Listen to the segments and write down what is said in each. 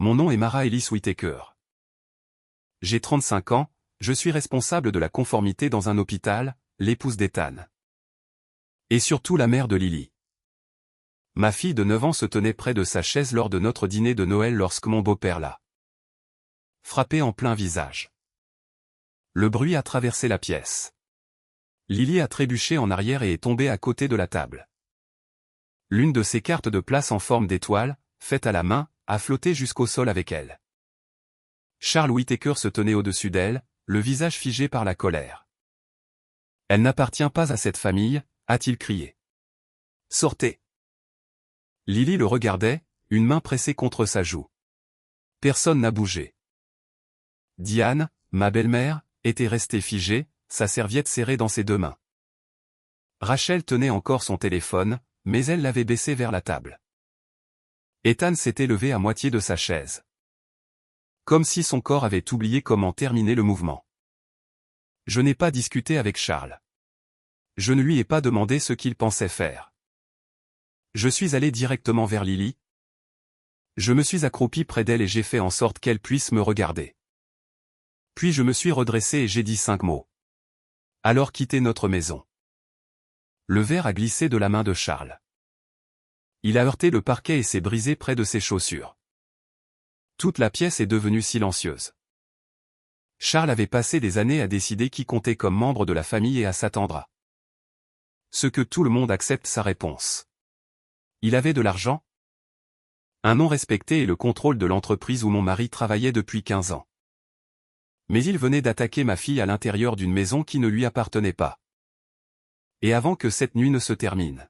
Mon nom est Mara Ellis Whittaker. J'ai 35 ans, je suis responsable de la conformité dans un hôpital, l'épouse d'Ethan. Et surtout la mère de Lily. Ma fille de 9 ans se tenait près de sa chaise lors de notre dîner de Noël lorsque mon beau-père l'a frappé en plein visage. Le bruit a traversé la pièce. Lily a trébuché en arrière et est tombée à côté de la table. L'une de ses cartes de place en forme d'étoile, faite à la main, a flotté jusqu'au sol avec elle. Charles Whittaker se tenait au-dessus d'elle, le visage figé par la colère. « Elle n'appartient pas à cette famille », a-t-il crié. « Sortez !» Lily le regardait, une main pressée contre sa joue. Personne n'a bougé. Diane, ma belle-mère, était restée figée, sa serviette serrée dans ses deux mains. Rachel tenait encore son téléphone, mais elle l'avait baissé vers la table. Ethan s'était levé à moitié de sa chaise. Comme si son corps avait oublié comment terminer le mouvement. Je n'ai pas discuté avec Charles. Je ne lui ai pas demandé ce qu'il pensait faire. Je suis allé directement vers Lily. Je me suis accroupi près d'elle et j'ai fait en sorte qu'elle puisse me regarder. Puis je me suis redressé et j'ai dit 5 mots. Alors quittez notre maison. Le verre a glissé de la main de Charles. Il a heurté le parquet et s'est brisé près de ses chaussures. Toute la pièce est devenue silencieuse. Charles avait passé des années à décider qui comptait comme membre de la famille et à s'attendre à ce que tout le monde accepte sa réponse. Il avait de l'argent, un nom respecté et le contrôle de l'entreprise où mon mari travaillait depuis 15 ans. Mais il venait d'attaquer ma fille à l'intérieur d'une maison qui ne lui appartenait pas. Et avant que cette nuit ne se termine,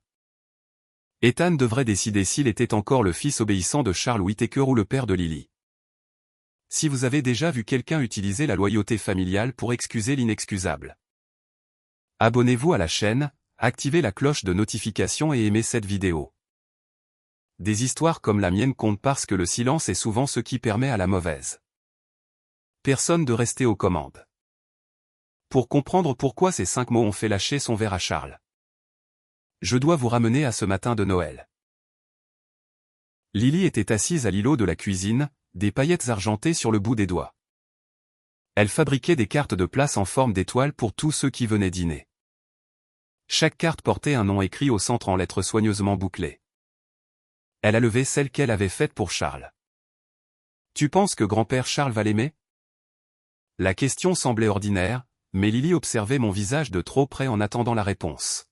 Ethan devrait décider s'il était encore le fils obéissant de Charles Whittaker ou le père de Lily. Si vous avez déjà vu quelqu'un utiliser la loyauté familiale pour excuser l'inexcusable, abonnez-vous à la chaîne, activez la cloche de notification et aimez cette vidéo. Des histoires comme la mienne comptent parce que le silence est souvent ce qui permet à la mauvaise personne de rester aux commandes. Pour comprendre pourquoi ces 5 mots ont fait lâcher son verre à Charles, je dois vous ramener à ce matin de Noël. Lily était assise à l'îlot de la cuisine, des paillettes argentées sur le bout des doigts. Elle fabriquait des cartes de place en forme d'étoile pour tous ceux qui venaient dîner. Chaque carte portait un nom écrit au centre en lettres soigneusement bouclées. Elle a levé celle qu'elle avait faite pour Charles. « Tu penses que grand-père Charles va l'aimer » La question semblait ordinaire, mais Lily observait mon visage de trop près en attendant la réponse.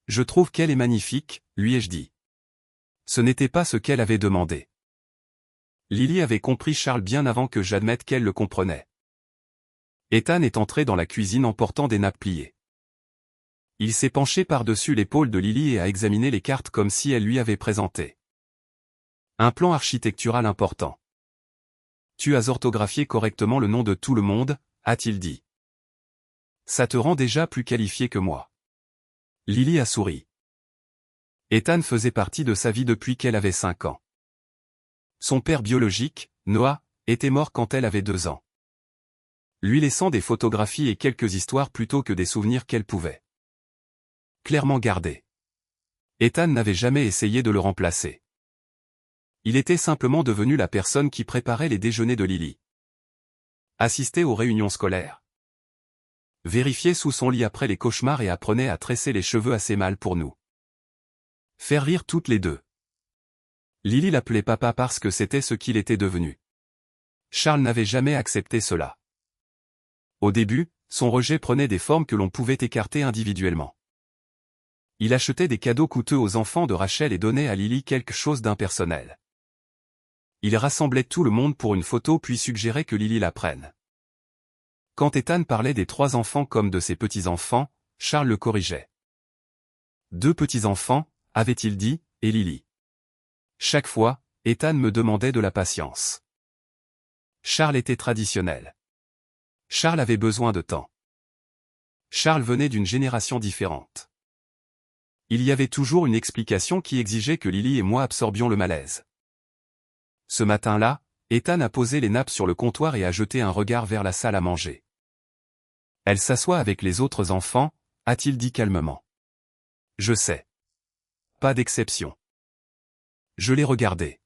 « Je trouve qu'elle est magnifique, lui ai-je dit. » Ce n'était pas ce qu'elle avait demandé. Lily avait compris Charles bien avant que j'admette qu'elle le comprenait. Ethan est entré dans la cuisine en portant des nappes pliées. Il s'est penché par-dessus l'épaule de Lily et a examiné les cartes comme si elle lui avait présenté un plan architectural important. « Tu as orthographié correctement le nom de tout le monde » a-t-il dit. « Ça te rend déjà plus qualifié que moi. » Lily a souri. Ethan faisait partie de sa vie depuis qu'elle avait 5 ans. Son père biologique, Noah, était mort quand elle avait 2 ans. Lui laissant des photographies et quelques histoires plutôt que des souvenirs qu'elle pouvait clairement garder. Ethan n'avait jamais essayé de le remplacer. Il était simplement devenu la personne qui préparait les déjeuners de Lily. Assistait aux réunions scolaires. Vérifiait sous son lit après les cauchemars et apprenait à tresser les cheveux assez mal pour nous. Faire rire toutes les deux. Lily l'appelait papa parce que c'était ce qu'il était devenu. Charles n'avait jamais accepté cela. Au début, son rejet prenait des formes que l'on pouvait écarter individuellement. Il achetait des cadeaux coûteux aux enfants de Rachel et donnait à Lily quelque chose d'impersonnel. Il rassemblait tout le monde pour une photo puis suggérait que Lily la prenne. Quand Ethan parlait des 3 enfants comme de ses petits-enfants, Charles le corrigeait. 2 petits-enfants, avait-il dit, et Lily. Chaque fois, Ethan me demandait de la patience. Charles était traditionnel. Charles avait besoin de temps. Charles venait d'une génération différente. Il y avait toujours une explication qui exigeait que Lily et moi absorbions le malaise. Ce matin-là, Ethan a posé les nappes sur le comptoir et a jeté un regard vers la salle à manger. Elle s'assoit avec les autres enfants, a-t-il dit calmement. Je sais. Pas d'exception. Je l'ai regardé.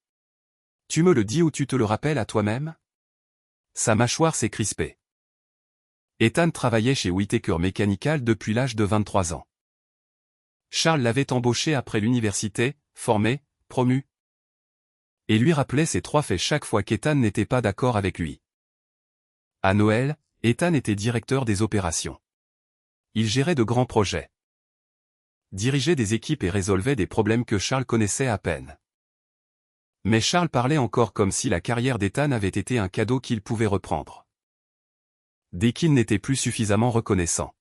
Tu me le dis ou tu te le rappelles à toi-même? Sa mâchoire s'est crispée. Ethan travaillait chez Whittaker Mechanical depuis l'âge de 23 ans. Charles l'avait embauché après l'université, formé, promu. Et lui rappelait ces 3 faits chaque fois qu'Ethan n'était pas d'accord avec lui. À Noël, Ethan était directeur des opérations. Il gérait de grands projets. Dirigeait des équipes et résolvait des problèmes que Charles connaissait à peine. Mais Charles parlait encore comme si la carrière d'Ethan avait été un cadeau qu'il pouvait reprendre. Dès qu'il n'était plus suffisamment reconnaissant.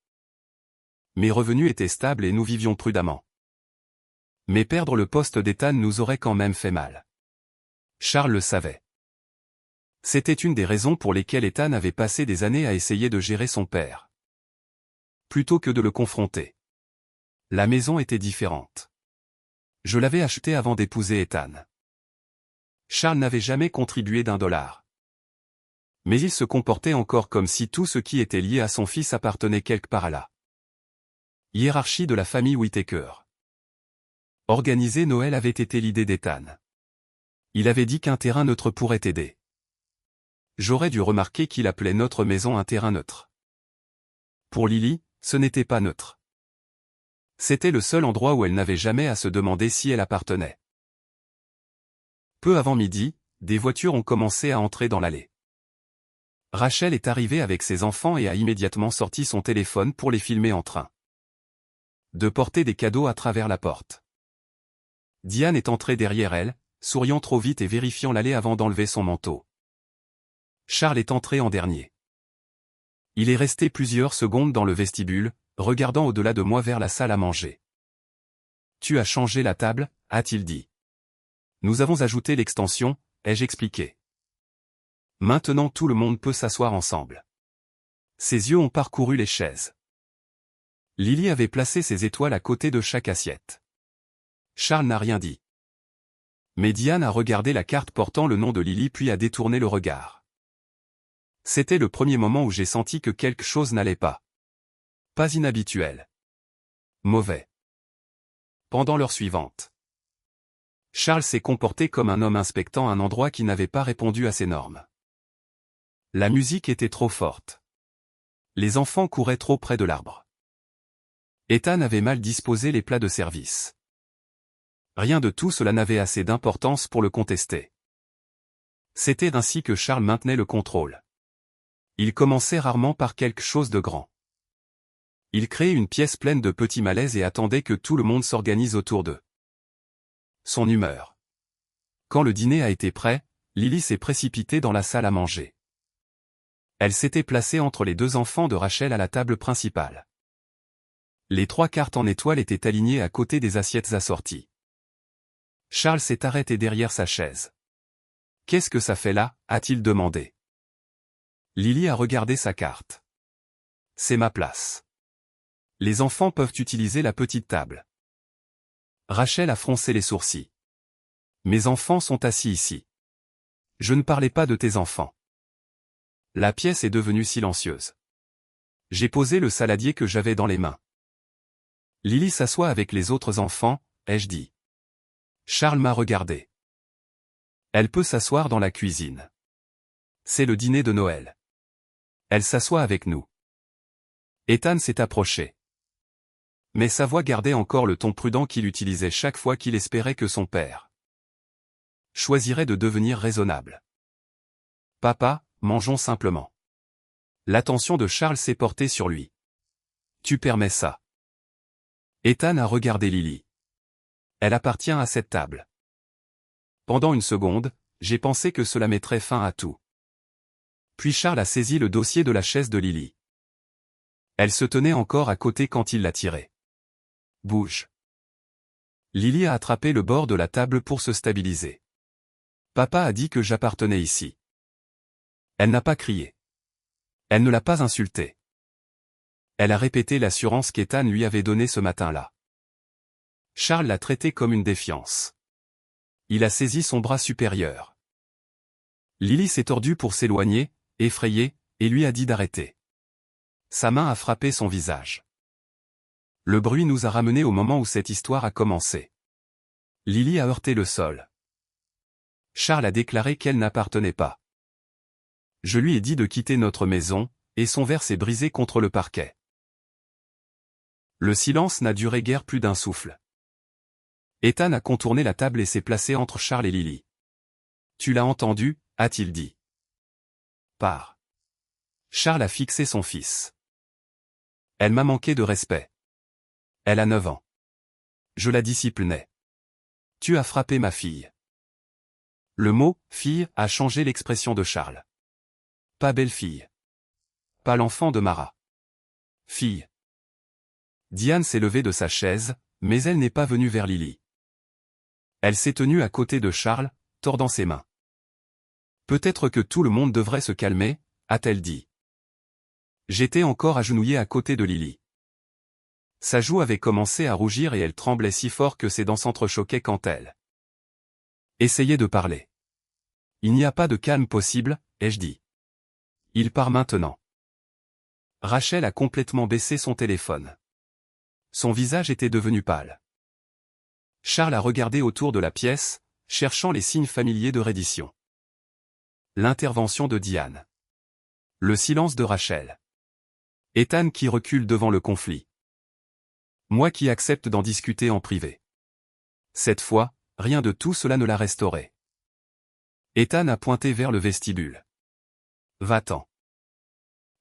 Mes revenus étaient stables et nous vivions prudemment. Mais perdre le poste d'Ethan nous aurait quand même fait mal. Charles le savait. C'était une des raisons pour lesquelles Ethan avait passé des années à essayer de gérer son père. Plutôt que de le confronter. La maison était différente. Je l'avais achetée avant d'épouser Ethan. Charles n'avait jamais contribué d'$1. Mais il se comportait encore comme si tout ce qui était lié à son fils appartenait quelque part à la hiérarchie de la famille Whittaker. Organiser Noël avait été l'idée d'Ethan. Il avait dit qu'un terrain neutre pourrait aider. J'aurais dû remarquer qu'il appelait notre maison un terrain neutre. Pour Lily, ce n'était pas neutre. C'était le seul endroit où elle n'avait jamais à se demander si elle appartenait. Peu avant midi, des voitures ont commencé à entrer dans l'allée. Rachel est arrivée avec ses enfants et a immédiatement sorti son téléphone pour les filmer en train de porter des cadeaux à travers la porte. Diane est entrée derrière elle, souriant trop vite et vérifiant l'allée avant d'enlever son manteau. Charles est entré en dernier. Il est resté plusieurs secondes dans le vestibule, regardant au-delà de moi vers la salle à manger. « Tu as changé la table » a-t-il dit. « Nous avons ajouté l'extension » ai-je expliqué. Maintenant tout le monde peut s'asseoir ensemble. Ses yeux ont parcouru les chaises. Lily avait placé ses étoiles à côté de chaque assiette. Charles n'a rien dit. Mais Diane a regardé la carte portant le nom de Lily puis a détourné le regard. C'était le premier moment où j'ai senti que quelque chose n'allait pas. Pas inhabituel. Mauvais. Pendant l'heure suivante. Charles s'est comporté comme un homme inspectant un endroit qui n'avait pas répondu à ses normes. La musique était trop forte. Les enfants couraient trop près de l'arbre. Ethan avait mal disposé les plats de service. Rien de tout cela n'avait assez d'importance pour le contester. C'était ainsi que Charles maintenait le contrôle. Il commençait rarement par quelque chose de grand. Il créait une pièce pleine de petits malaises et attendait que tout le monde s'organise autour d'eux. Son humeur. Quand le dîner a été prêt, Lily s'est précipitée dans la salle à manger. Elle s'était placée entre les 2 enfants de Rachel à la table principale. Les 3 cartes en étoile étaient alignées à côté des assiettes assorties. Charles s'est arrêté derrière sa chaise. « Qu'est-ce que ça fait là » a-t-il demandé. Lily a regardé sa carte. « C'est ma place. Les enfants peuvent utiliser la petite table. » Rachel a froncé les sourcils. « Mes enfants sont assis ici. Je ne parlais pas de tes enfants. » La pièce est devenue silencieuse. J'ai posé le saladier que j'avais dans les mains. Lily s'assoit avec les autres enfants, ai-je dit. Charles m'a regardé. Elle peut s'asseoir dans la cuisine. C'est le dîner de Noël. Elle s'assoit avec nous. Ethan s'est approché. Mais sa voix gardait encore le ton prudent qu'il utilisait chaque fois qu'il espérait que son père choisirait de devenir raisonnable. Papa, mangeons simplement. L'attention de Charles s'est portée sur lui. Tu permets ça. Ethan a regardé Lily. Elle appartient à cette table. Pendant une seconde, j'ai pensé que cela mettrait fin à tout. Puis Charles a saisi le dossier de la chaise de Lily. Elle se tenait encore à côté quand il l'a tirée. Bouge. Lily a attrapé le bord de la table pour se stabiliser. Papa a dit que j'appartenais ici. Elle n'a pas crié. Elle ne l'a pas insulté. Elle a répété l'assurance qu'Ethan lui avait donnée ce matin-là. Charles l'a traité comme une défiance. Il a saisi son bras supérieur. Lily s'est tordue pour s'éloigner, effrayée, et lui a dit d'arrêter. Sa main a frappé son visage. Le bruit nous a ramenés au moment où cette histoire a commencé. Lily a heurté le sol. Charles a déclaré qu'elle n'appartenait pas. Je lui ai dit de quitter notre maison, et son verre s'est brisé contre le parquet. Le silence n'a duré guère plus d'un souffle. Ethan a contourné la table et s'est placé entre Charles et Lily. Tu l'as entendu, a-t-il dit. Pars. Charles a fixé son fils. Elle m'a manqué de respect. Elle a 9 ans. Je la disciplinais. Tu as frappé ma fille. Le mot « fille » a changé l'expression de Charles. Pas belle-fille. Pas l'enfant de Mara. Fille. Diane s'est levée de sa chaise, mais elle n'est pas venue vers Lily. Elle s'est tenue à côté de Charles, tordant ses mains. Peut-être que tout le monde devrait se calmer, a-t-elle dit. J'étais encore agenouillée à côté de Lily. Sa joue avait commencé à rougir et elle tremblait si fort que ses dents s'entrechoquaient quand elle essayait de parler. Il n'y a pas de calme possible, ai-je dit. Il part maintenant. Rachel a complètement baissé son téléphone. Son visage était devenu pâle. Charles a regardé autour de la pièce, cherchant les signes familiers de reddition. L'intervention de Diane. Le silence de Rachel. Ethan qui recule devant le conflit. Moi qui accepte d'en discuter en privé. Cette fois, rien de tout cela ne l'a restauré. Ethan a pointé vers le vestibule. Va-t'en.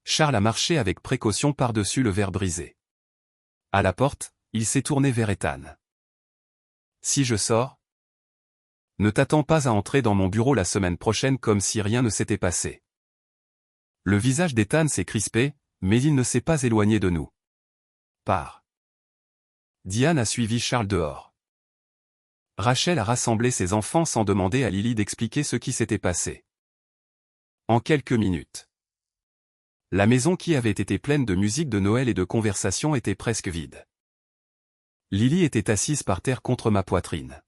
Charles a marché avec précaution par-dessus le verre brisé. À la porte, il s'est tourné vers Ethan. Si je sors? Ne t'attends pas à entrer dans mon bureau la semaine prochaine comme si rien ne s'était passé. Le visage d'Ethan s'est crispé, mais il ne s'est pas éloigné de nous. Pars. Diane a suivi Charles dehors. Rachel a rassemblé ses enfants sans demander à Lily d'expliquer ce qui s'était passé. En quelques minutes. La maison qui avait été pleine de musique de Noël et de conversation était presque vide. Lily était assise par terre contre ma poitrine.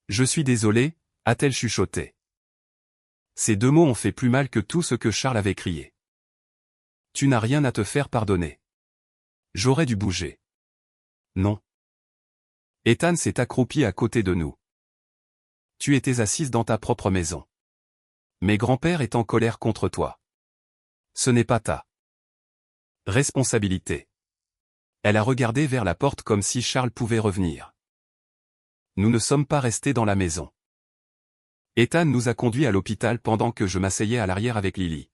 Je suis désolée, a-t-elle chuchoté. Ces 2 mots ont fait plus mal que tout ce que Charles avait crié. Tu n'as rien à te faire pardonner. J'aurais dû bouger. Non. Ethan s'est accroupi à côté de nous. Tu étais assise dans ta propre maison. Mais grand-père est en colère contre toi. Ce n'est pas ta responsabilité. Elle a regardé vers la porte comme si Charles pouvait revenir. Nous ne sommes pas restés dans la maison. Ethan nous a conduits à l'hôpital pendant que je m'asseyais à l'arrière avec Lily.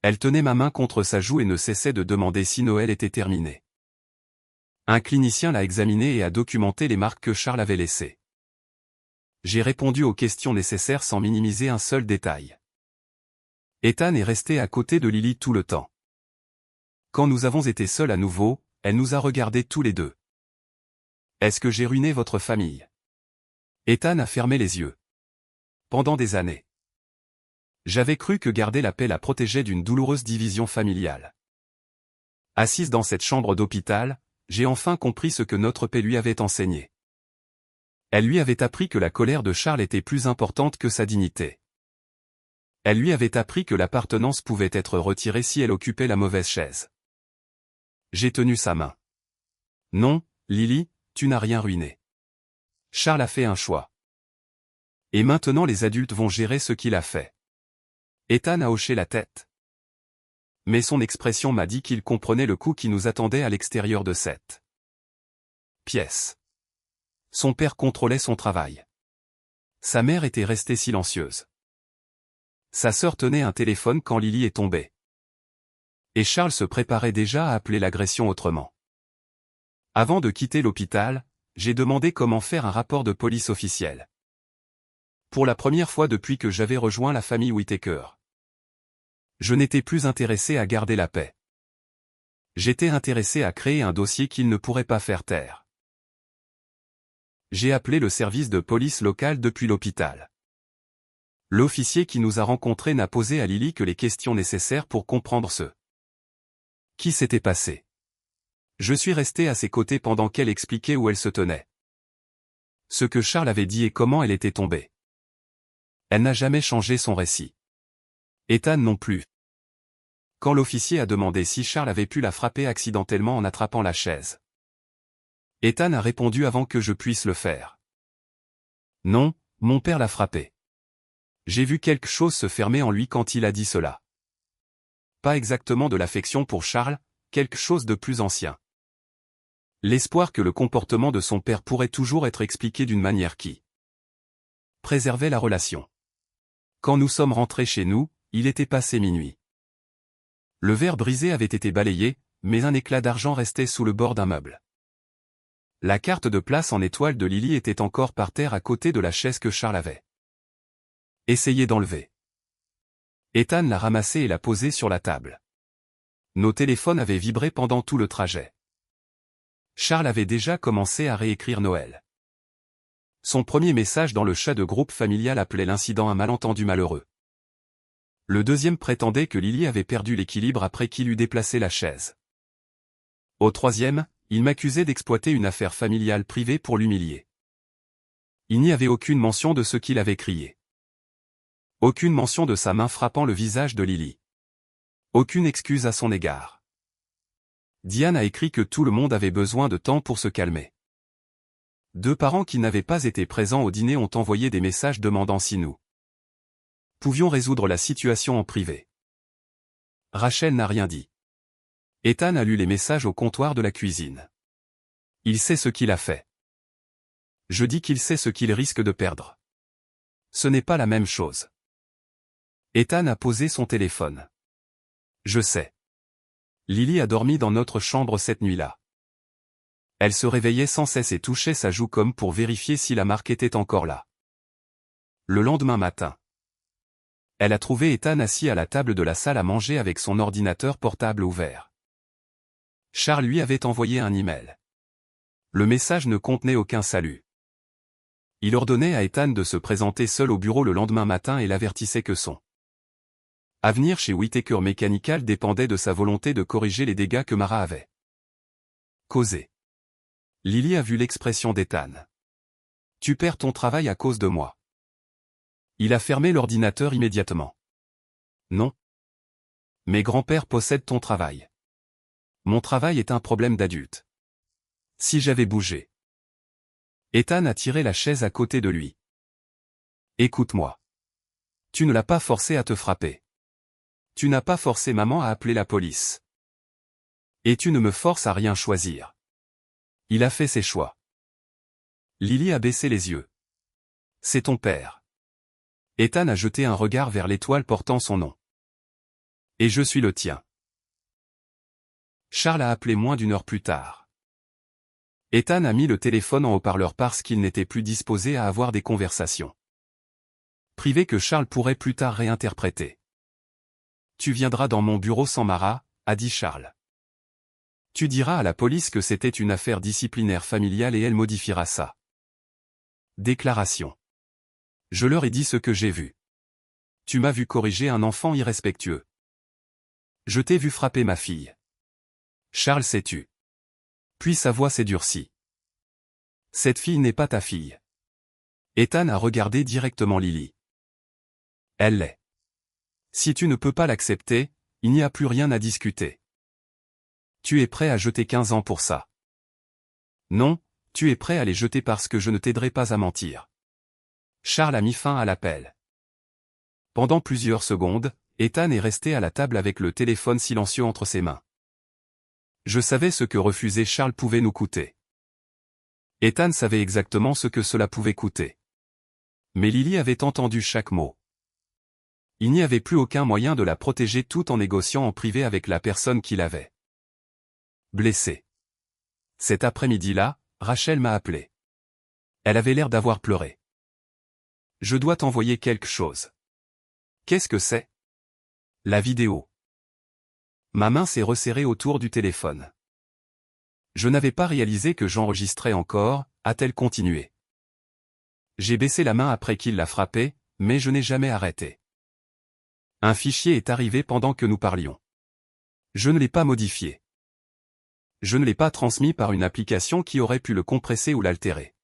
Elle tenait ma main contre sa joue et ne cessait de demander si Noël était terminé. Un clinicien l'a examiné et a documenté les marques que Charles avait laissées. J'ai répondu aux questions nécessaires sans minimiser un seul détail. Ethan est resté à côté de Lily tout le temps. Quand nous avons été seuls à nouveau, elle nous a regardés tous les deux. Est-ce que j'ai ruiné votre famille? Ethan a fermé les yeux. Pendant des années. J'avais cru que garder la paix la protégeait d'une douloureuse division familiale. Assise dans cette chambre d'hôpital, j'ai enfin compris ce que notre paix lui avait enseigné. Elle lui avait appris que la colère de Charles était plus importante que sa dignité. Elle lui avait appris que l'appartenance pouvait être retirée si elle occupait la mauvaise chaise. J'ai tenu sa main. Non, Lily, tu n'as rien ruiné. Charles a fait un choix. Et maintenant les adultes vont gérer ce qu'il a fait. Ethan a hoché la tête. Mais son expression m'a dit qu'il comprenait le coup qui nous attendait à l'extérieur de cette pièce. Son père contrôlait son travail. Sa mère était restée silencieuse. Sa sœur tenait un téléphone quand Lily est tombée. Et Charles se préparait déjà à appeler l'agression autrement. Avant de quitter l'hôpital, j'ai demandé comment faire un rapport de police officiel. Pour la première fois depuis que j'avais rejoint la famille Whittaker. Je n'étais plus intéressé à garder la paix. J'étais intéressé à créer un dossier qu'il ne pourrait pas faire taire. J'ai appelé le service de police local depuis l'hôpital. L'officier qui nous a rencontrés n'a posé à Lily que les questions nécessaires pour comprendre ce qui s'était passé. Je suis resté à ses côtés pendant qu'elle expliquait où elle se tenait. Ce que Charles avait dit et comment elle était tombée. Elle n'a jamais changé son récit. Ethan non plus. Quand l'officier a demandé si Charles avait pu la frapper accidentellement en attrapant la chaise. Ethan a répondu avant que je puisse le faire. Non, Mon père l'a frappé. J'ai vu quelque chose se fermer en lui quand il a dit cela. Pas exactement de l'affection pour Charles, quelque chose de plus ancien. L'espoir que le comportement de son père pourrait toujours être expliqué d'une manière qui préservait la relation. Quand nous sommes rentrés chez nous, il était passé minuit. Le verre brisé avait été balayé, mais un éclat d'argent restait sous le bord d'un meuble. La carte de place en étoile de Lily était encore par terre à côté de la chaise que Charles avait essayé d'enlever. Ethan l'a ramassée et l'a posée sur la table. Nos téléphones avaient vibré pendant tout le trajet. Charles avait déjà commencé à réécrire Noël. Son premier message dans le chat de groupe familial appelait l'incident un malentendu malheureux. Le deuxième prétendait que Lily avait perdu l'équilibre après qu'il eût déplacé la chaise. Au troisième, il m'accusait d'exploiter une affaire familiale privée pour l'humilier. Il n'y avait aucune mention de ce qu'il avait crié. Aucune mention de sa main frappant le visage de Lily. Aucune excuse à son égard. Diane a écrit que tout le monde avait besoin de temps pour se calmer. 2 parents qui n'avaient pas été présents au dîner ont envoyé des messages demandant si nous pouvions résoudre la situation en privé. Rachel n'a rien dit. Ethan a lu les messages au comptoir de la cuisine. Il sait ce qu'il a fait. Je dis qu'il sait ce qu'il risque de perdre. Ce n'est pas la même chose. Ethan a posé son téléphone. Je sais. Lily a dormi dans notre chambre cette nuit-là. Elle se réveillait sans cesse et touchait sa joue comme pour vérifier si la marque était encore là. Le lendemain matin, elle a trouvé Ethan assis à la table de la salle à manger avec son ordinateur portable ouvert. Charles lui avait envoyé un email. Le message ne contenait aucun salut. Il ordonnait à Ethan de se présenter seul au bureau le lendemain matin et l'avertissait que son avenir chez Whittaker Mechanical dépendait de sa volonté de corriger les dégâts que Mara avait causés. Lily a vu l'expression d'Ethan. Tu perds ton travail à cause de moi. Il a fermé l'ordinateur immédiatement. Non. Mes grands-pères possèdent ton travail. Mon travail est un problème d'adulte. Si j'avais bougé. Ethan a tiré la chaise à côté de lui. Écoute-moi. Tu ne l'as pas forcé à te frapper. Tu n'as pas forcé maman à appeler la police. Et tu ne me forces à rien choisir. Il a fait ses choix. Lily a baissé les yeux. C'est ton père. Ethan a jeté un regard vers l'étoile portant son nom. Et je suis le tien. Charles a appelé moins d'1 heure plus tard. Ethan a mis le téléphone en haut-parleur parce qu'il n'était plus disposé à avoir des conversations privées que Charles pourrait plus tard réinterpréter. Tu viendras dans mon bureau sans Mara, a dit Charles. Tu diras à la police que c'était une affaire disciplinaire familiale et elle modifiera ça. Déclaration. Je leur ai dit ce que j'ai vu. Tu m'as vu corriger un enfant irrespectueux. Je t'ai vu frapper ma fille. Charles s'est tu. Puis sa voix s'est durcie. Cette fille n'est pas ta fille. Ethan a regardé directement Lily. Elle l'est. Si tu ne peux pas l'accepter, il n'y a plus rien à discuter. Tu es prêt à jeter 15 ans pour ça. Non, tu es prêt à les jeter parce que je ne t'aiderai pas à mentir. Charles a mis fin à l'appel. Pendant plusieurs secondes, Ethan est resté à la table avec le téléphone silencieux entre ses mains. Je savais ce que refuser Charles pouvait nous coûter. Ethan savait exactement ce que cela pouvait coûter. Mais Lily avait entendu chaque mot. Il n'y avait plus aucun moyen de la protéger tout en négociant en privé avec la personne qui l'avait blessée. Cet après-midi-là, Rachel m'a appelé. Elle avait l'air d'avoir pleuré. Je dois t'envoyer quelque chose. Qu'est-ce que c'est? La vidéo. Ma main s'est resserrée autour du téléphone. Je n'avais pas réalisé que j'enregistrais encore, a-t-elle continué. J'ai baissé la main après qu'il l'a frappé, mais je n'ai jamais arrêté. Un fichier est arrivé pendant que nous parlions. Je ne l'ai pas modifié. Je ne l'ai pas transmis par une application qui aurait pu le compresser ou l'altérer.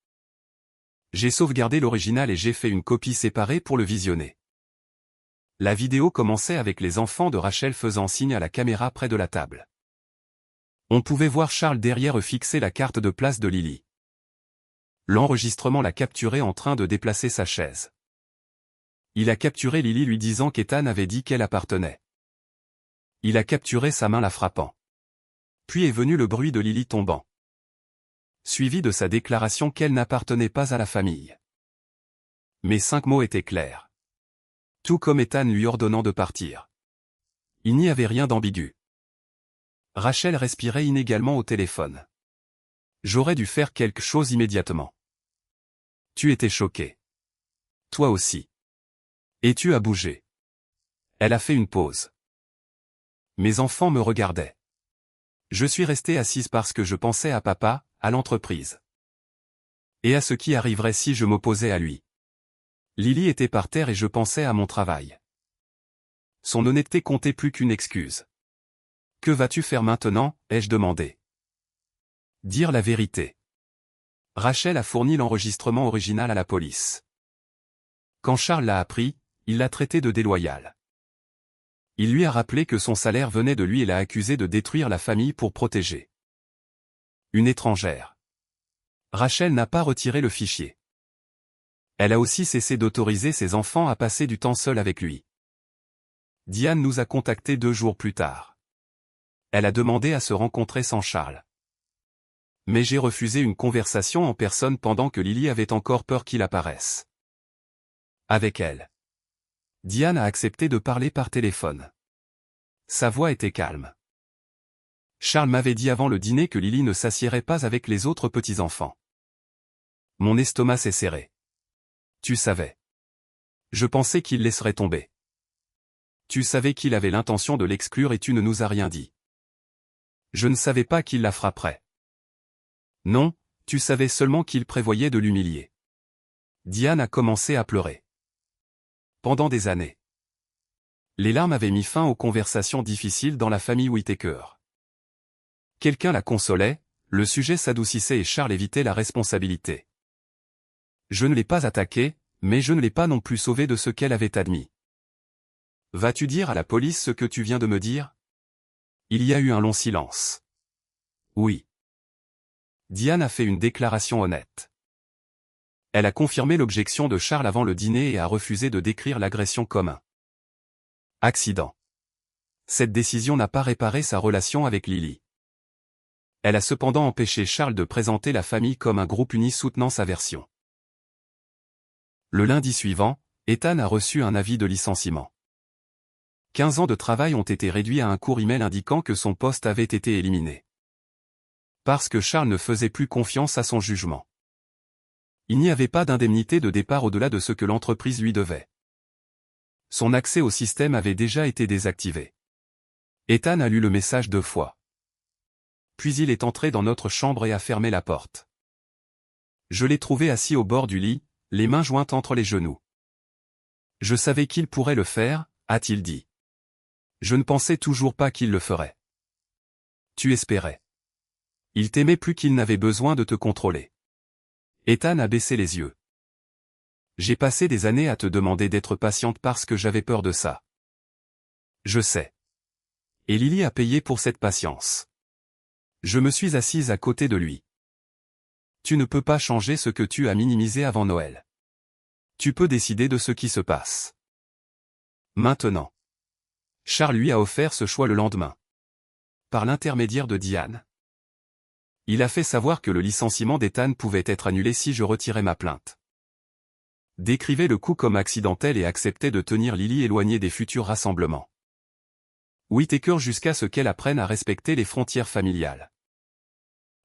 J'ai sauvegardé l'original et j'ai fait une copie séparée pour le visionner. La vidéo commençait avec les enfants de Rachel faisant signe à la caméra près de la table. On pouvait voir Charles derrière eux fixer la carte de place de Lily. L'enregistrement l'a capturé en train de déplacer sa chaise. Il a capturé Lily lui disant qu'Ethan avait dit qu'elle appartenait. Il a capturé sa main la frappant. Puis est venu le bruit de Lily tombant, suivi de sa déclaration qu'elle n'appartenait pas à la famille. Mes 5 mots étaient clairs. Tout comme Ethan lui ordonnant de partir. Il n'y avait rien d'ambigu. Rachel respirait inégalement au téléphone. J'aurais dû faire quelque chose immédiatement. Tu étais choqué. Toi aussi. Et tu as bougé. Elle a fait une pause. Mes enfants me regardaient. Je suis restée assise parce que je pensais à papa, à l'entreprise. Et à ce qui arriverait si je m'opposais à lui. Lily était par terre et je pensais à mon travail. Son honnêteté comptait plus qu'une excuse. Que vas-tu faire maintenant, ai-je demandé. Dire la vérité. Rachel a fourni l'enregistrement original à la police. Quand Charles l'a appris, il l'a traité de déloyal. Il lui a rappelé que son salaire venait de lui et l'a accusé de détruire la famille pour protéger une étrangère. Rachel n'a pas retiré le fichier. Elle a aussi cessé d'autoriser ses enfants à passer du temps seul avec lui. Diane nous a contactés 2 jours plus tard. Elle a demandé à se rencontrer sans Charles. Mais j'ai refusé une conversation en personne pendant que Lily avait encore peur qu'il apparaisse avec elle. Diane a accepté de parler par téléphone. Sa voix était calme. Charles m'avait dit avant le dîner que Lily ne s'assiérait pas avec les autres petits-enfants. Mon estomac s'est serré. Tu savais. Je pensais qu'il laisserait tomber. Tu savais qu'il avait l'intention de l'exclure et tu ne nous as rien dit. Je ne savais pas qu'il la frapperait. Non, tu savais seulement qu'il prévoyait de l'humilier. Diane a commencé à pleurer. Pendant des années. Les larmes avaient mis fin aux conversations difficiles dans la famille Whittaker. Quelqu'un la consolait, le sujet s'adoucissait et Charles évitait la responsabilité. Je ne l'ai pas attaquée, mais je ne l'ai pas non plus sauvée de ce qu'elle avait admis. Vas-tu dire à la police ce que tu viens de me dire? Il y a eu un long silence. Oui. Diane a fait une déclaration honnête. Elle a confirmé l'objection de Charles avant le dîner et a refusé de décrire l'agression comme un accident. Cette décision n'a pas réparé sa relation avec Lily. Elle a cependant empêché Charles de présenter la famille comme un groupe uni soutenant sa version. Le lundi suivant, Ethan a reçu un avis de licenciement. 15 ans de travail ont été réduits à un court email indiquant que son poste avait été éliminé. Parce que Charles ne faisait plus confiance à son jugement. Il n'y avait pas d'indemnité de départ au-delà de ce que l'entreprise lui devait. Son accès au système avait déjà été désactivé. Ethan a lu le message 2 fois. Puis il est entré dans notre chambre et a fermé la porte. Je l'ai trouvé assis au bord du lit, les mains jointes entre les genoux. Je savais qu'il pourrait le faire, a-t-il dit. Je ne pensais toujours pas qu'il le ferait. Tu espérais. Il t'aimait plus qu'il n'avait besoin de te contrôler. Ethan a baissé les yeux. J'ai passé des années à te demander d'être patiente parce que j'avais peur de ça. Je sais. Et Lily a payé pour cette patience. Je me suis assise à côté de lui. Tu ne peux pas changer ce que tu as minimisé avant Noël. Tu peux décider de ce qui se passe. Maintenant. Charles lui a offert ce choix le lendemain. Par l'intermédiaire de Diane. Il a fait savoir que le licenciement d'Ethan pouvait être annulé si je retirais ma plainte. Décrivait le coup comme accidentel et acceptait de tenir Lily éloignée des futurs rassemblements. Whittaker jusqu'à ce qu'elle apprenne à respecter les frontières familiales.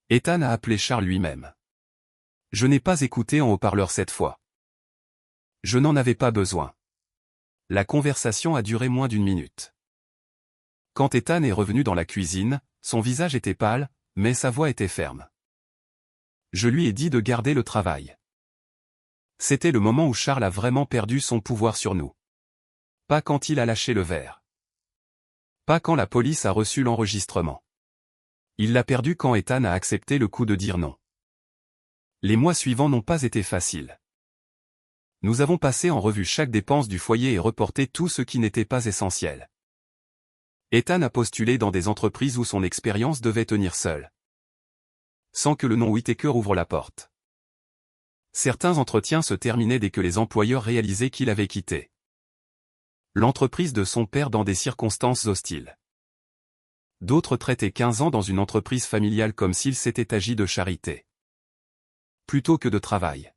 Ethan a appelé Charles lui-même. Je n'ai pas écouté en haut-parleur cette fois. Je n'en avais pas besoin. La conversation a duré moins d'1 minute. Quand Ethan est revenu dans la cuisine, son visage était pâle, mais sa voix était ferme. Je lui ai dit de garder le travail. C'était le moment où Charles a vraiment perdu son pouvoir sur nous. Pas quand il a lâché le verre. Pas quand la police a reçu l'enregistrement. Il l'a perdu quand Ethan a accepté le coup de dire non. Les mois suivants n'ont pas été faciles. Nous avons passé en revue chaque dépense du foyer et reporté tout ce qui n'était pas essentiel. Ethan a postulé dans des entreprises où son expérience devait tenir seule. Sans que le nom Whittaker ouvre la porte. Certains entretiens se terminaient dès que les employeurs réalisaient qu'il avait quitté l'entreprise de son père dans des circonstances hostiles. D'autres traitaient 15 ans dans une entreprise familiale comme s'il s'était agi de charité plutôt que de travail.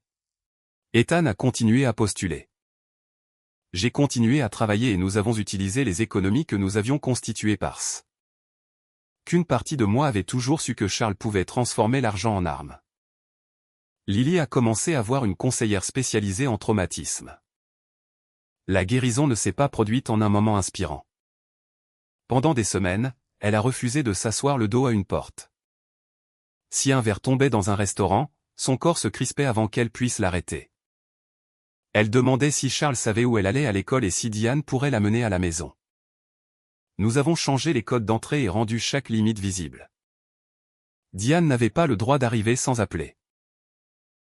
Ethan a continué à postuler. J'ai continué à travailler et nous avons utilisé les économies que nous avions constituées parce qu'une partie de moi avait toujours su que Charles pouvait transformer l'argent en armes. Lily a commencé à voir une conseillère spécialisée en traumatisme. La guérison ne s'est pas produite en un moment inspirant. Pendant des semaines, elle a refusé de s'asseoir le dos à une porte. Si un verre tombait dans un restaurant, son corps se crispait avant qu'elle puisse l'arrêter. Elle demandait si Charles savait où elle allait à l'école et si Diane pourrait la mener à la maison. Nous avons changé les codes d'entrée et rendu chaque limite visible. Diane n'avait pas le droit d'arriver sans appeler.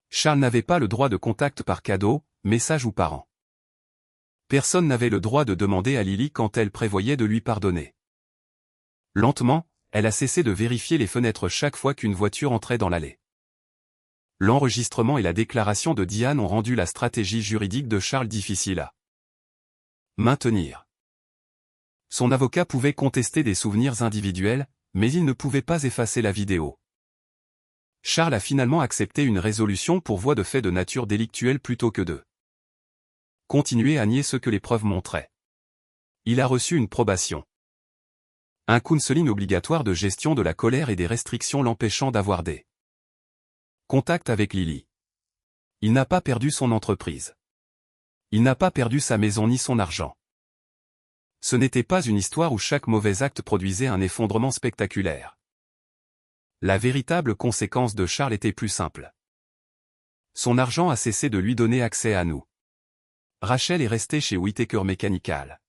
Charles n'avait pas le droit de contact par cadeau, message ou parent. Personne n'avait le droit de demander à Lily quand elle prévoyait de lui pardonner. Lentement, elle a cessé de vérifier les fenêtres chaque fois qu'une voiture entrait dans l'allée. L'enregistrement et la déclaration de Diane ont rendu la stratégie juridique de Charles difficile à maintenir. Son avocat pouvait contester des souvenirs individuels, mais il ne pouvait pas effacer la vidéo. Charles a finalement accepté une résolution pour voie de fait de nature délictuelle plutôt que de continuer à nier ce que les preuves montraient. Il a reçu une probation. Un counseling obligatoire de gestion de la colère et des restrictions l'empêchant d'avoir des contacts avec Lily. Il n'a pas perdu son entreprise. Il n'a pas perdu sa maison ni son argent. Ce n'était pas une histoire où chaque mauvais acte produisait un effondrement spectaculaire. La véritable conséquence de Charles était plus simple. Son argent a cessé de lui donner accès à nous. Rachel est restée chez Whittaker Mechanical.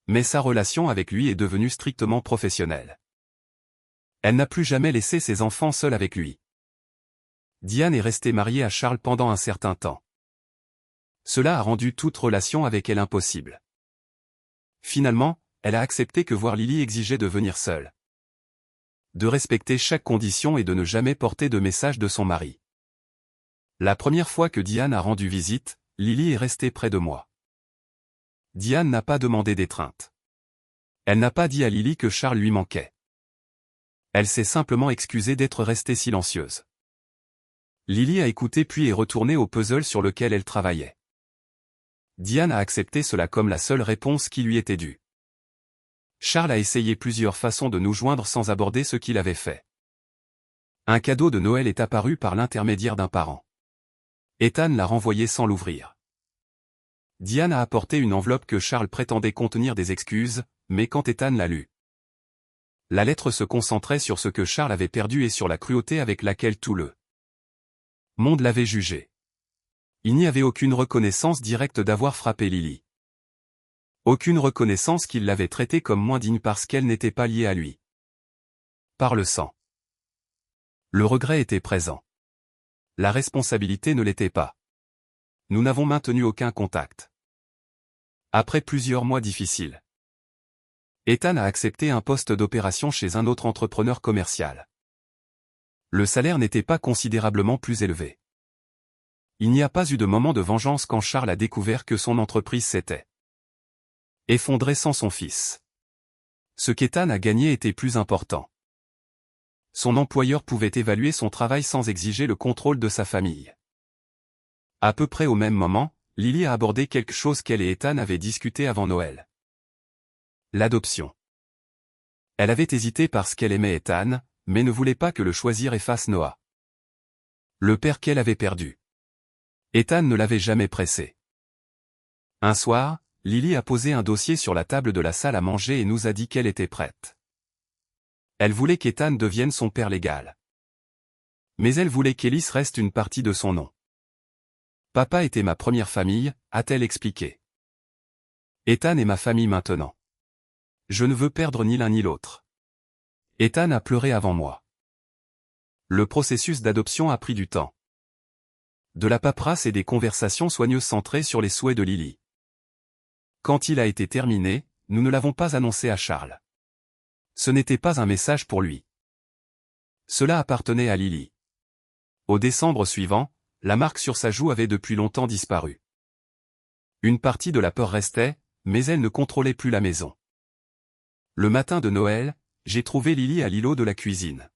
Mais sa relation avec lui est devenue strictement professionnelle. Elle n'a plus jamais laissé ses enfants seuls avec lui. Diane est restée mariée à Charles pendant un certain temps. Cela a rendu toute relation avec elle impossible. Finalement, elle a accepté que voir Lily exigeait de venir seule, de respecter chaque condition et de ne jamais porter de message de son mari. La première fois que Diane a rendu visite, Lily est restée près de moi. Diane n'a pas demandé d'étreinte. Elle n'a pas dit à Lily que Charles lui manquait. Elle s'est simplement excusée d'être restée silencieuse. Lily a écouté puis est retournée au puzzle sur lequel elle travaillait. Diane a accepté cela comme la seule réponse qui lui était due. Charles a essayé plusieurs façons de nous joindre sans aborder ce qu'il avait fait. Un cadeau de Noël est apparu par l'intermédiaire d'un parent. Ethan l'a renvoyé sans l'ouvrir. Diane a apporté une enveloppe que Charles prétendait contenir des excuses, mais quand Ethan l'a lue, la lettre se concentrait sur ce que Charles avait perdu et sur la cruauté avec laquelle tout le monde l'avait jugé. Il n'y avait aucune reconnaissance directe d'avoir frappé Lily. Aucune reconnaissance qu'il l'avait traitée comme moins digne parce qu'elle n'était pas liée à lui. Par le sang. Le regret était présent. La responsabilité ne l'était pas. Nous n'avons maintenu aucun contact. Après plusieurs mois difficiles, Ethan a accepté un poste d'opération chez un autre entrepreneur commercial. Le salaire n'était pas considérablement plus élevé. Il n'y a pas eu de moment de vengeance quand Charles a découvert que son entreprise s'était effondrée sans son fils. Ce qu'Ethan a gagné était plus important. Son employeur pouvait évaluer son travail sans exiger le contrôle de sa famille. À peu près au même moment, Lily a abordé quelque chose qu'elle et Ethan avaient discuté avant Noël. L'adoption. Elle avait hésité parce qu'elle aimait Ethan, mais ne voulait pas que le choisir efface Noah, le père qu'elle avait perdu. Ethan ne l'avait jamais pressé. Un soir, Lily a posé un dossier sur la table de la salle à manger et nous a dit qu'elle était prête. Elle voulait qu'Ethan devienne son père légal. Mais elle voulait qu'Ellis reste une partie de son nom. Papa était ma première famille, a-t-elle expliqué. Ethan est ma famille maintenant. Je ne veux perdre ni l'un ni l'autre. Ethan a pleuré avant moi. Le processus d'adoption a pris du temps. De la paperasse et des conversations soigneuses centrées sur les souhaits de Lily. Quand il a été terminé, nous ne l'avons pas annoncé à Charles. Ce n'était pas un message pour lui. Cela appartenait à Lily. Au décembre suivant, la marque sur sa joue avait depuis longtemps disparu. Une partie de la peur restait, mais elle ne contrôlait plus la maison. Le matin de Noël, j'ai trouvé Lily à l'îlot de la cuisine.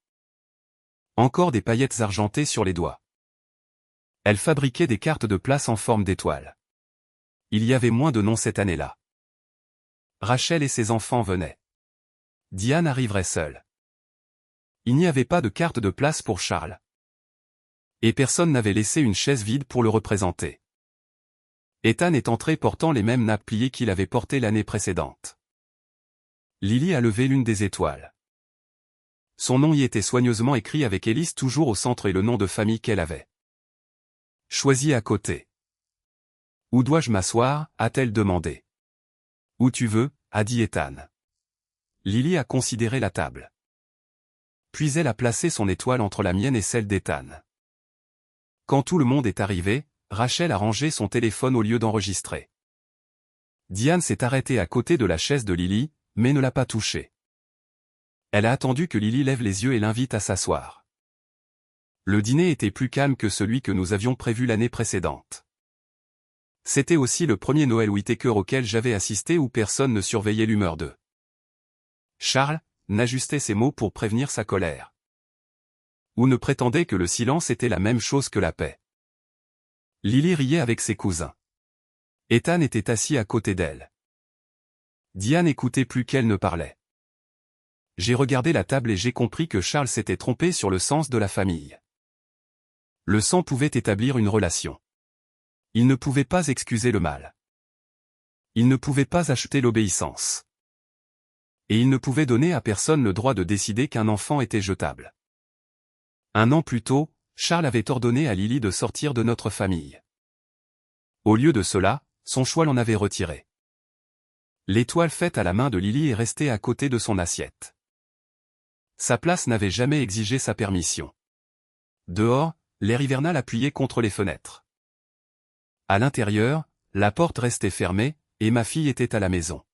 Encore des paillettes argentées sur les doigts. Elle fabriquait des cartes de place en forme d'étoiles. Il y avait moins de noms cette année-là. Rachel et ses enfants venaient. Diane arriverait seule. Il n'y avait pas de carte de place pour Charles. Et personne n'avait laissé une chaise vide pour le représenter. Ethan est entré portant les mêmes nappes pliées qu'il avait portées l'année précédente. Lily a levé l'une des étoiles. Son nom y était soigneusement écrit avec Élise toujours au centre et le nom de famille qu'elle avait. Choisis à côté. Où dois-je m'asseoir, a-t-elle demandé. Où tu veux, a dit Ethan. Lily a considéré la table. Puis elle a placé son étoile entre la mienne et celle d'Ethan. Quand tout le monde est arrivé, Rachel a rangé son téléphone au lieu d'enregistrer. Diane s'est arrêtée à côté de la chaise de Lily, mais ne l'a pas touchée. Elle a attendu que Lily lève les yeux et l'invite à s'asseoir. Le dîner était plus calme que celui que nous avions prévu l'année précédente. C'était aussi le premier Noël Whittaker auquel j'avais assisté où personne ne surveillait l'humeur d'eux. Charles n'ajustait ses mots pour prévenir sa colère. Ou ne prétendait que le silence était la même chose que la paix. Lily riait avec ses cousins. Ethan était assis à côté d'elle. Diane écoutait plus qu'elle ne parlait. J'ai regardé la table et j'ai compris que Charles s'était trompé sur le sens de la famille. Le sang pouvait établir une relation. Il ne pouvait pas excuser le mal. Il ne pouvait pas acheter l'obéissance. Et il ne pouvait donner à personne le droit de décider qu'un enfant était jetable. 1 an plus tôt, Charles avait ordonné à Lily de sortir de notre famille. Au lieu de cela, son choix l'en avait retiré. L'étoile faite à la main de Lily est restée à côté de son assiette. Sa place n'avait jamais exigé sa permission. Dehors, l'air hivernal appuyait contre les fenêtres. À l'intérieur, la porte restait fermée, et ma fille était à la maison.